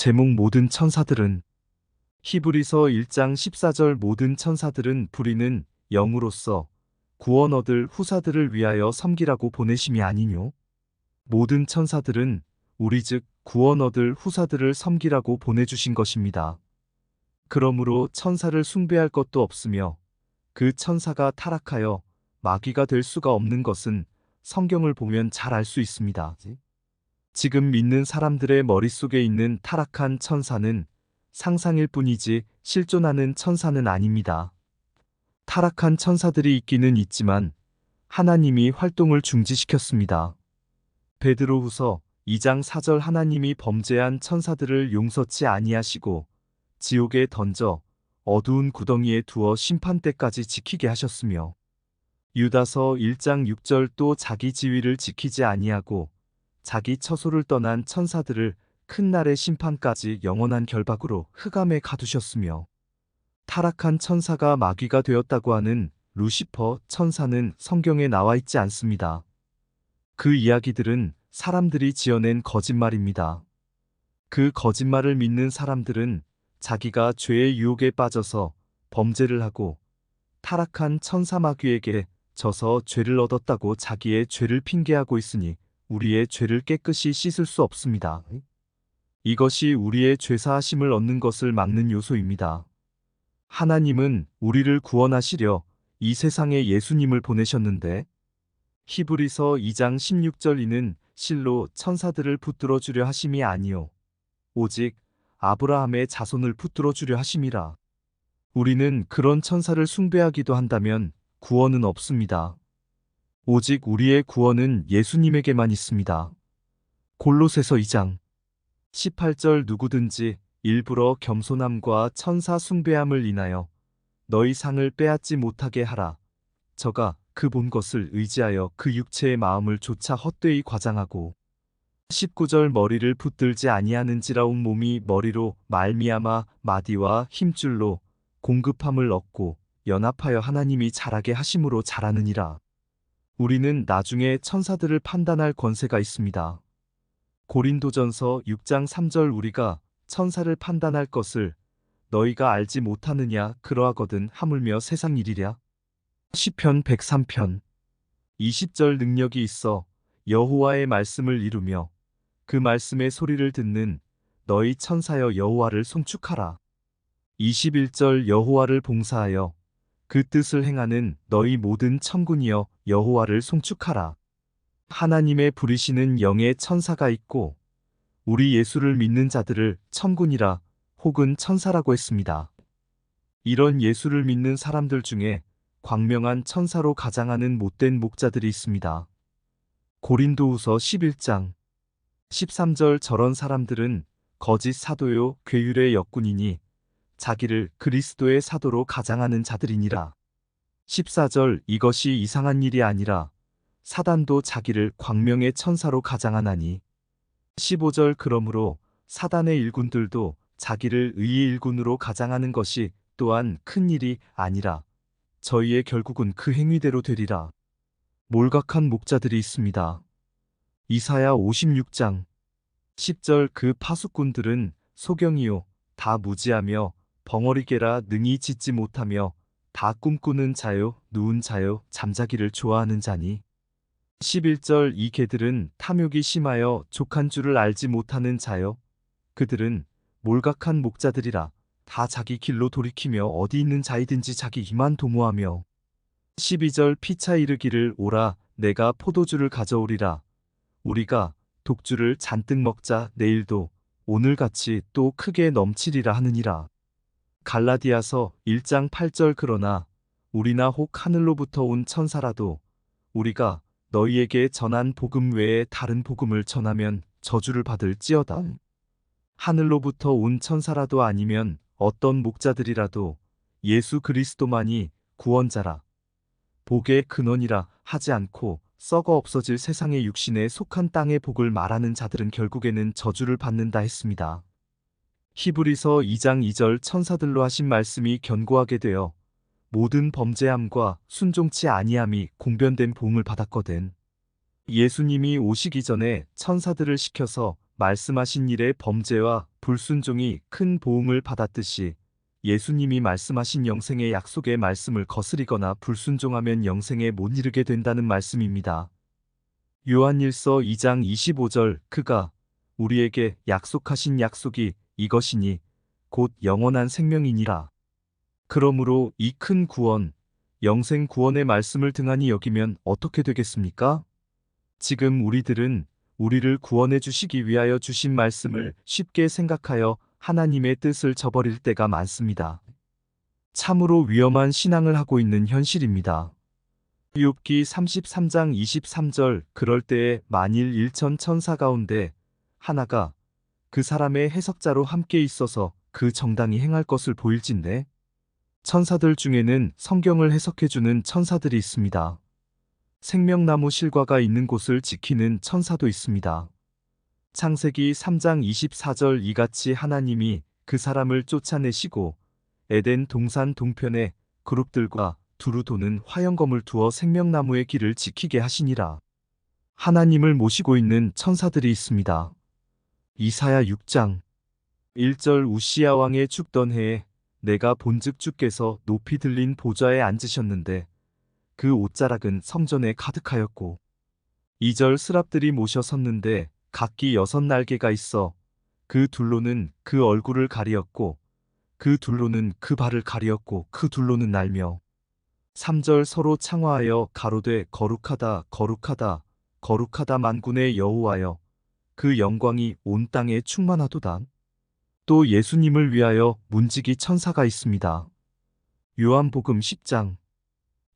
제목 모든 천사들은 히브리서 1장 14절 모든 천사들은 부리는 영으로서 구원 얻을 후사들을 위하여 섬기라고 보내심이 아니뇨. 모든 천사들은 우리 즉 구원 얻을 후사들을 섬기라고 보내주신 것입니다. 그러므로 천사를 숭배할 것도 없으며 그 천사가 타락하여 마귀가 될 수가 없는 것은 성경을 보면 잘 알 수 있습니다. 지금 믿는 사람들의 머릿속에 있는 타락한 천사는 상상일 뿐이지 실존하는 천사는 아닙니다. 타락한 천사들이 있기는 있지만 하나님이 활동을 중지시켰습니다. 베드로후서 2장 4절 하나님이 범죄한 천사들을 용서치 아니하시고 지옥에 던져 어두운 구덩이에 두어 심판 때까지 지키게 하셨으며 유다서 1장 6절 또 자기 지위를 지키지 아니하고 자기 처소를 떠난 천사들을 큰 날의 심판까지 영원한 결박으로 흑암에 가두셨으며 타락한 천사가 마귀가 되었다고 하는 루시퍼 천사는 성경에 나와 있지 않습니다. 그 이야기들은 사람들이 지어낸 거짓말입니다. 그 거짓말을 믿는 사람들은 자기가 죄의 유혹에 빠져서 범죄를 하고 타락한 천사 마귀에게 져서 죄를 얻었다고 자기의 죄를 핑계하고 있으니 우리의 죄를 깨끗이 씻을 수 없습니다. 이것이 우리의 죄사하심을 얻는 것을 막는 요소입니다. 하나님은 우리를 구원하시려 이 세상에 예수님을 보내셨는데 히브리서 2장 16절 이는 실로 천사들을 붙들어 주려 하심이 아니요 오직 아브라함의 자손을 붙들어 주려 하심이라. 우리는 그런 천사를 숭배하기도 한다면 구원은 없습니다. 오직 우리의 구원은 예수님에게만 있습니다. 골로새서 2장 18절 누구든지 일부러 겸손함과 천사 숭배함을 인하여 너희 상을 빼앗지 못하게 하라. 저가 그 본 것을 의지하여 그 육체의 마음을 조차 헛되이 과장하고 19절 머리를 붙들지 아니하는지라 온 몸이 머리로 말미암아 마디와 힘줄로 공급함을 얻고 연합하여 하나님이 자라게 하심으로 자라느니라. 우리는 나중에 천사들을 판단할 권세가 있습니다. 고린도전서 6장 3절 우리가 천사를 판단할 것을 너희가 알지 못하느냐 그러하거든 하물며 세상 일이랴. 시편 103편 20절 능력이 있어 여호와의 말씀을 이루며 그 말씀의 소리를 듣는 너희 천사여 여호와를 송축하라. 21절 여호와를 봉사하여 그 뜻을 행하는 너희 모든 천군이여 여호와를 송축하라. 하나님의 부리시는 영의 천사가 있고 우리 예수를 믿는 자들을 천군이라 혹은 천사라고 했습니다. 이런 예수를 믿는 사람들 중에 광명한 천사로 가장하는 못된 목자들이 있습니다. 고린도후서 11장 13절 저런 사람들은 거짓 사도요 괴율의 역군이니 자기를 그리스도의 사도로 가장하는 자들이니라. 14절 이것이 이상한 일이 아니라 사단도 자기를 광명의 천사로 가장하나니. 15절 그러므로 사단의 일군들도 자기를 의의 일군으로 가장하는 것이 또한 큰 일이 아니라 저희의 결국은 그 행위대로 되리라. 몰각한 목자들이 있습니다. 이사야 56장 10절 그 파수꾼들은 소경이요 다 무지하며 벙어리개라 능히 짓지 못하며 다 꿈꾸는 자요 누운 자요 잠자기를 좋아하는 자니. 11절 이 개들은 탐욕이 심하여 족한 줄을 알지 못하는 자요 그들은 몰각한 목자들이라 다 자기 길로 돌이키며 어디 있는 자이든지 자기 이만 도모하며. 12절 피차 이르기를 오라 내가 포도주를 가져오리라 우리가 독주를 잔뜩 먹자 내일도 오늘같이 또 크게 넘치리라 하느니라. 갈라디아서 1장 8절 그러나 우리나 혹 하늘로부터 온 천사라도 우리가 너희에게 전한 복음 외에 다른 복음을 전하면 저주를 받을지어다. 하늘로부터 온 천사라도 아니면 어떤 목자들이라도 예수 그리스도만이 구원자라 복의 근원이라 하지 않고 썩어 없어질 세상의 육신에 속한 땅의 복을 말하는 자들은 결국에는 저주를 받는다 했습니다. 히브리서 2장 2절 천사들로 하신 말씀이 견고하게 되어 모든 범죄함과 순종치 아니함이 공변된 보응을 받았거든. 예수님이 오시기 전에 천사들을 시켜서 말씀하신 일의 범죄와 불순종이 큰 보응을 받았듯이 예수님이 말씀하신 영생의 약속의 말씀을 거스리거나 불순종하면 영생에 못 이르게 된다는 말씀입니다. 요한일서 2장 25절 그가 우리에게 약속하신 약속이 이것이니 곧 영원한 생명이니라. 그러므로 이 큰 구원, 영생 구원의 말씀을 등한히 여기면 어떻게 되겠습니까? 지금 우리들은 우리를 구원해 주시기 위하여 주신 말씀을 쉽게 생각하여 하나님의 뜻을 저버릴 때가 많습니다. 참으로 위험한 신앙을 하고 있는 현실입니다. 욥기 33장 23절 그럴 때에 만일 일천 천사 가운데 하나가 그 사람의 해석자로 함께 있어서 그 정당히 행할 것을 보일진데 천사들 중에는 성경을 해석해주는 천사들이 있습니다. 생명나무 실과가 있는 곳을 지키는 천사도 있습니다. 창세기 3장 24절 이같이 하나님이 그 사람을 쫓아내시고 에덴 동산 동편에 그룹들과 두루 도는 화영검을 두어 생명나무의 길을 지키게 하시니라. 하나님을 모시고 있는 천사들이 있습니다. 이사야 6장 1절 우시야 왕의 죽던 해에 내가 본즉 주께서 높이 들린 보좌에 앉으셨는데 그 옷자락은 성전에 가득하였고 2절 스랍들이 모셔 섰는데 각기 6날개가 있어 그 둘로는 그 얼굴을 가리었고 그 둘로는 그 발을 가리었고 그 둘로는 날며 3절 서로 창화하여 가로되 거룩하다 거룩하다 거룩하다 만군의 여호와여 그 영광이 온 땅에 충만하도다. 또 예수님을 위하여 문지기 천사가 있습니다. 요한복음 10장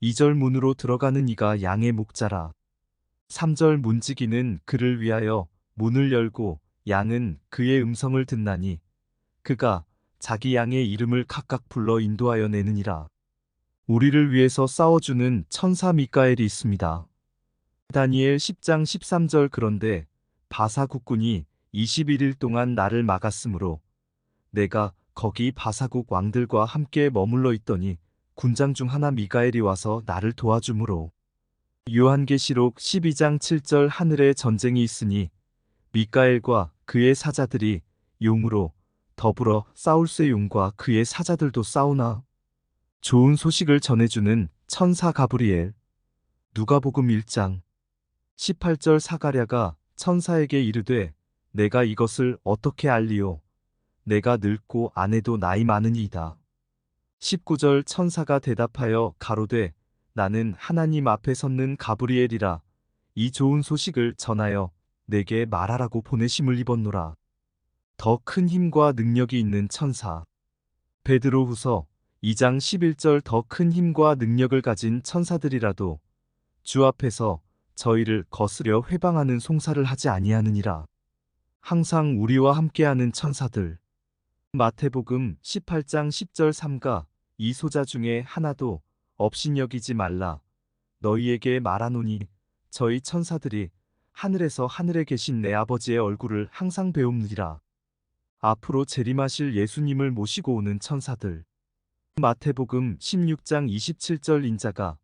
2절 문으로 들어가는 이가 양의 목자라. 3절 문지기는 그를 위하여 문을 열고 양은 그의 음성을 듣나니 그가 자기 양의 이름을 각각 불러 인도하여 내느니라. 우리를 위해서 싸워주는 천사 미가엘이 있습니다. 다니엘 10장 13절 그런데 바사 국군이 21일 동안 나를 막았으므로 내가 거기 바사국 왕들과 함께 머물러 있더니 군장 중 하나 미가엘이 와서 나를 도와주므로 요한계시록 12장 7절 하늘에 전쟁이 있으니 미가엘과 그의 사자들이 용으로 더불어 싸울새 용과 그의 사자들도 싸우나 좋은 소식을 전해주는 천사 가브리엘. 누가복음 1장 18절 사가랴가 천사에게 이르되 내가 이것을 어떻게 알리오 내가 늙고 아내도 나이 많으니이다. 19절 천사가 대답하여 가로되 나는 하나님 앞에 섰는 가브리엘이라 이 좋은 소식을 전하여 내게 말하라고 보내심을 입었노라. 더 큰 힘과 능력이 있는 천사. 베드로후서 2장 11절 더 큰 힘과 능력을 가진 천사들이라도 주 앞에서 저희를 거스려 회방하는 송사를 하지 아니하느니라. 항상 우리와 함께하는 천사들. 마태복음 18장 10절 삼가 이 소자 중에 하나도 업신여기지 말라. 너희에게 말하노니 저희 천사들이 하늘에서 하늘에 계신 내 아버지의 얼굴을 항상 배움느니라. 앞으로 재림하실 예수님을 모시고 오는 천사들. 마태복음 16장 27절 인자가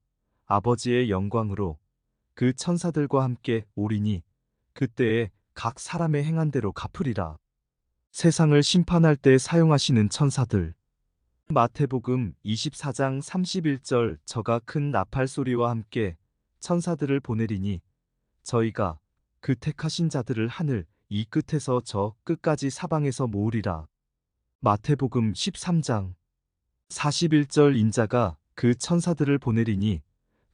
아버지의 영광으로 그 천사들과 함께 오리니 그때에 각 사람의 행한 대로 갚으리라. 세상을 심판할 때 사용하시는 천사들. 마태복음 24장 31절 저가 큰 나팔 소리와 함께 천사들을 보내리니 저희가 그 택하신 자들을 하늘 이 끝에서 저 끝까지 사방에서 모으리라. 마태복음 13장 41절 인자가 그 천사들을 보내리니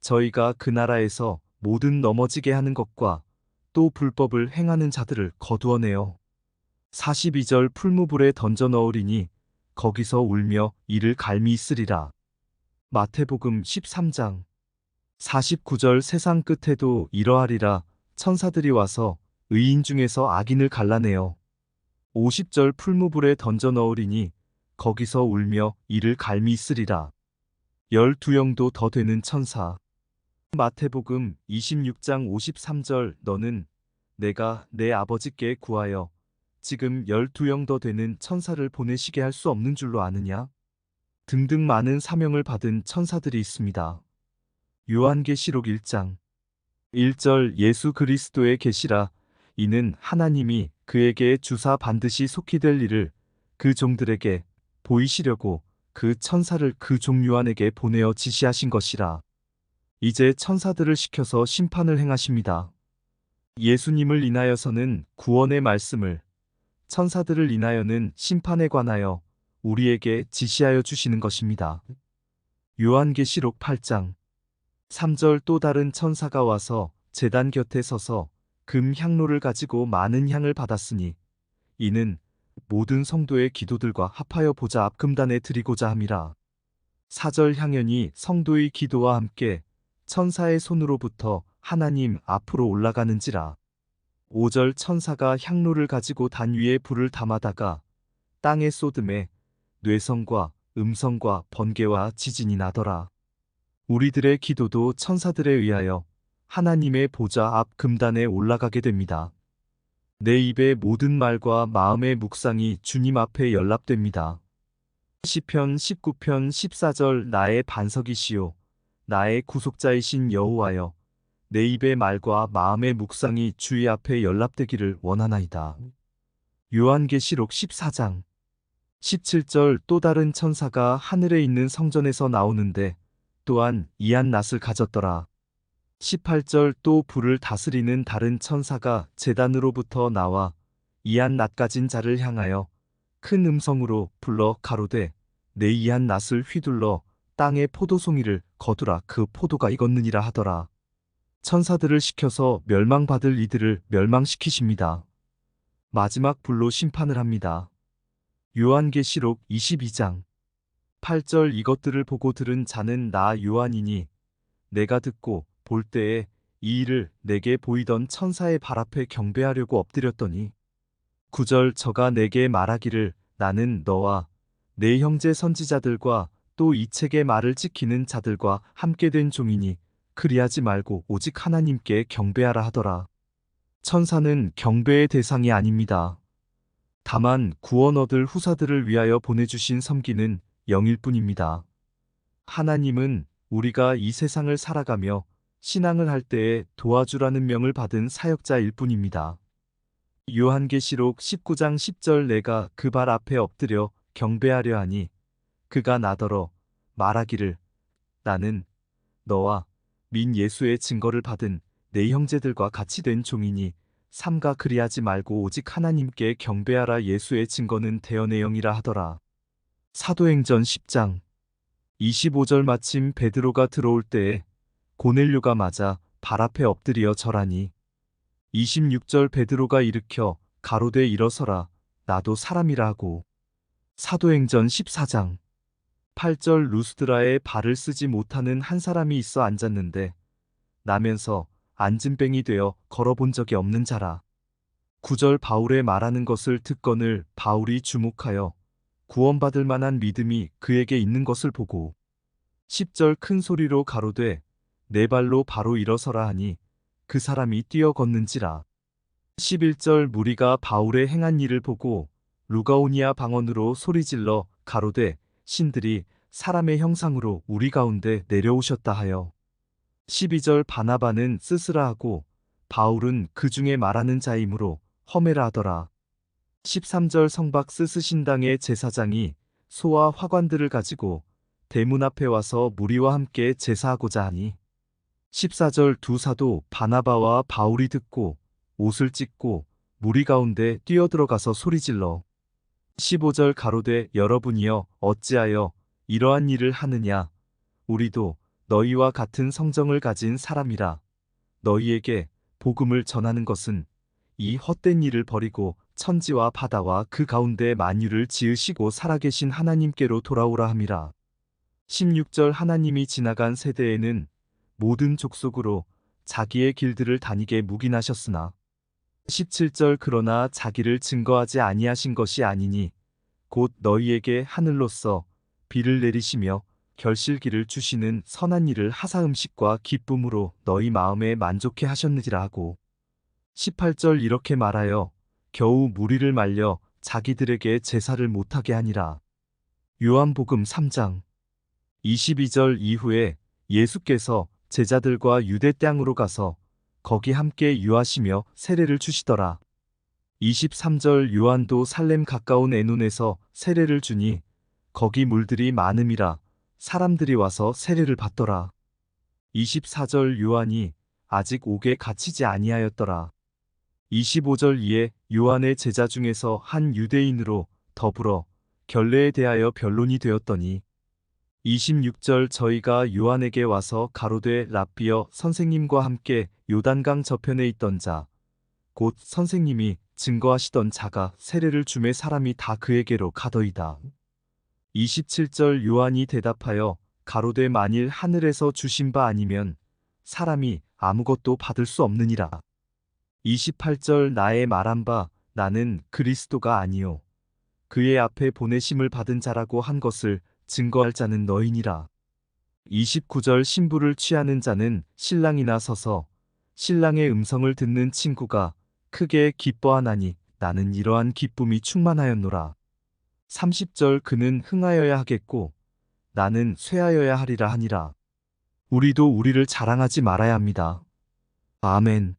저희가 그 나라에서 모든 넘어지게 하는 것과 또 불법을 행하는 자들을 거두어내어 42절 풀무불에 던져 넣으리니 거기서 울며 이를 갈미 있으리라. 마태복음 13장 49절 세상 끝에도 이러하리라. 천사들이 와서 의인 중에서 악인을 갈라내어 50절 풀무불에 던져 넣으리니 거기서 울며 이를 갈미 있으리라. 12영도 더 되는 천사. 마태복음 26장 53절 너는 내가 내 아버지께 구하여 지금 12영 더 되는 천사를 보내시게 할 수 없는 줄로 아느냐? 등등 많은 사명을 받은 천사들이 있습니다. 요한계시록 1장 1절 예수 그리스도의 계시라 이는 하나님이 그에게 주사 반드시 속히 될 일을 그 종들에게 보이시려고 그 천사를 그 종 요한에게 보내어 지시하신 것이라. 이제 천사들을 시켜서 심판을 행하십니다. 예수님을 인하여서는 구원의 말씀을, 천사들을 인하여는 심판에 관하여 우리에게 지시하여 주시는 것입니다. 요한계시록 8장 3절 또 다른 천사가 와서 제단 곁에 서서 금 향로를 가지고 많은 향을 받았으니 이는 모든 성도의 기도들과 합하여 보좌 앞 금단에 드리고자 함이라. 4절 향연이 성도의 기도와 함께 천사의 손으로부터 하나님 앞으로 올라가는지라. 5절 천사가 향로를 가지고 단 위에 불을 담아다가 땅에 쏟음에 뇌성과 음성과 번개와 지진이 나더라. 우리들의 기도도 천사들에 의하여 하나님의 보좌 앞 금단에 올라가게 됩니다. 내 입의 모든 말과 마음의 묵상이 주님 앞에 연락됩니다. 시편 19편 14절 나의 반석이시요 나의 구속자이신 여호와여 내 입의 말과 마음의 묵상이 주의 앞에 연락되기를 원하나이다. 요한계시록 14장 17절 또 다른 천사가 하늘에 있는 성전에서 나오는데 또한 이한 낫을 가졌더라. 18절 또 불을 다스리는 다른 천사가 제단으로부터 나와 이한 낫 가진 자를 향하여 큰 음성으로 불러 가로되 내 이한 낫을 휘둘러 땅의 포도송이를 거두라 그 포도가 익었느니라 하더라. 천사들을 시켜서 멸망받을 이들을 멸망시키십니다. 마지막 불로 심판을 합니다. 요한계시록 22장 8절 이것들을 보고 들은 자는 나 요한이니 내가 듣고 볼 때에 이 일을 내게 보이던 천사의 발 앞에 경배하려고 엎드렸더니 9절 저가 내게 말하기를 나는 너와 내 형제 선지자들과 또 이 책의 말을 지키는 자들과 함께 된 종이니 그리하지 말고 오직 하나님께 경배하라 하더라. 천사는 경배의 대상이 아닙니다. 다만 구원 얻을 후사들을 위하여 보내주신 섬기는 영일 뿐입니다. 하나님은 우리가 이 세상을 살아가며 신앙을 할 때에 도와주라는 명을 받은 사역자일 뿐입니다. 요한계시록 19장 10절 내가 그 발 앞에 엎드려 경배하려 하니 그가 나더러 말하기를 나는 너와 민 예수의 증거를 받은 내 형제들과 같이 된 종이니 삼가 그리하지 말고 오직 하나님께 경배하라 예수의 증거는 대언의 영이라 하더라. 사도행전 10장 25절 마침 베드로가 들어올 때에 고넬료가 맞아 발 앞에 엎드려 절하니 26절 베드로가 일으켜 가로되 일어서라 나도 사람이라 하고 사도행전 14장 8절 루스드라에 발을 쓰지 못하는 한 사람이 있어 앉았는데 나면서 앉은뱅이 되어 걸어본 적이 없는 자라. 9절 바울의 말하는 것을 듣거늘 바울이 주목하여 구원받을 만한 믿음이 그에게 있는 것을 보고 10절 큰 소리로 가로되 내 발로 바로 일어서라 하니 그 사람이 뛰어 걷는지라. 11절 무리가 바울의 행한 일을 보고 루가오니아 방언으로 소리질러 가로되 신들이 사람의 형상으로 우리 가운데 내려오셨다 하여 12절 바나바는 스스라 하고 바울은 그 중에 말하는 자이므로 험해라 하더라. 13절 성박 스스신당의 제사장이 소와 화관들을 가지고 대문 앞에 와서 무리와 함께 제사하고자 하니 14절 두 사도 바나바와 바울이 듣고 옷을 찢고 무리 가운데 뛰어들어가서 소리질러 15절 가로되 여러분이여 어찌하여 이러한 일을 하느냐 우리도 너희와 같은 성정을 가진 사람이라 너희에게 복음을 전하는 것은 이 헛된 일을 버리고 천지와 바다와 그 가운데 만유를 지으시고 살아계신 하나님께로 돌아오라 함이라. 16절 하나님이 지나간 세대에는 모든 족속으로 자기의 길들을 다니게 묵인하셨으나 17절 그러나 자기를 증거하지 아니하신 것이 아니니 곧 너희에게 하늘로서 비를 내리시며 결실기를 주시는 선한 일을 하사 음식과 기쁨으로 너희 마음에 만족해 하셨느니라 하고 18절 이렇게 말하여 겨우 무리를 말려 자기들에게 제사를 못하게 하니라. 요한복음 3장 22절 이후에 예수께서 제자들과 유대 땅으로 가서 거기 함께 유하시며 세례를 주시더라. 23절 요한도 살렘 가까운 에논에서 세례를 주니 거기 물들이 많음이라 사람들이 와서 세례를 받더라. 24절 요한이 아직 옥에 갇히지 아니하였더라. 25절 이에 요한의 제자 중에서 한 유대인으로 더불어 결례에 대하여 변론이 되었더니 26절 저희가 요한에게 와서 가로되 랍비여 선생님과 함께 요단강 저편에 있던 자 곧 선생님이 증거하시던 자가 세례를 주매 사람이 다 그에게로 가더이다. 27절 요한이 대답하여 가로되 만일 하늘에서 주신 바 아니면 사람이 아무것도 받을 수 없느니라. 28절 나의 말한 바 나는 그리스도가 아니요 그의 앞에 보내심을 받은 자라고 한 것을 증거할 자는 너희니라. 29절 신부를 취하는 자는 신랑이나 서서 신랑의 음성을 듣는 친구가 크게 기뻐하나니 나는 이러한 기쁨이 충만하였노라. 30절 그는 흥하여야 하겠고 나는 쇠하여야 하리라 하니라. 우리도 우리를 자랑하지 말아야 합니다. 아멘.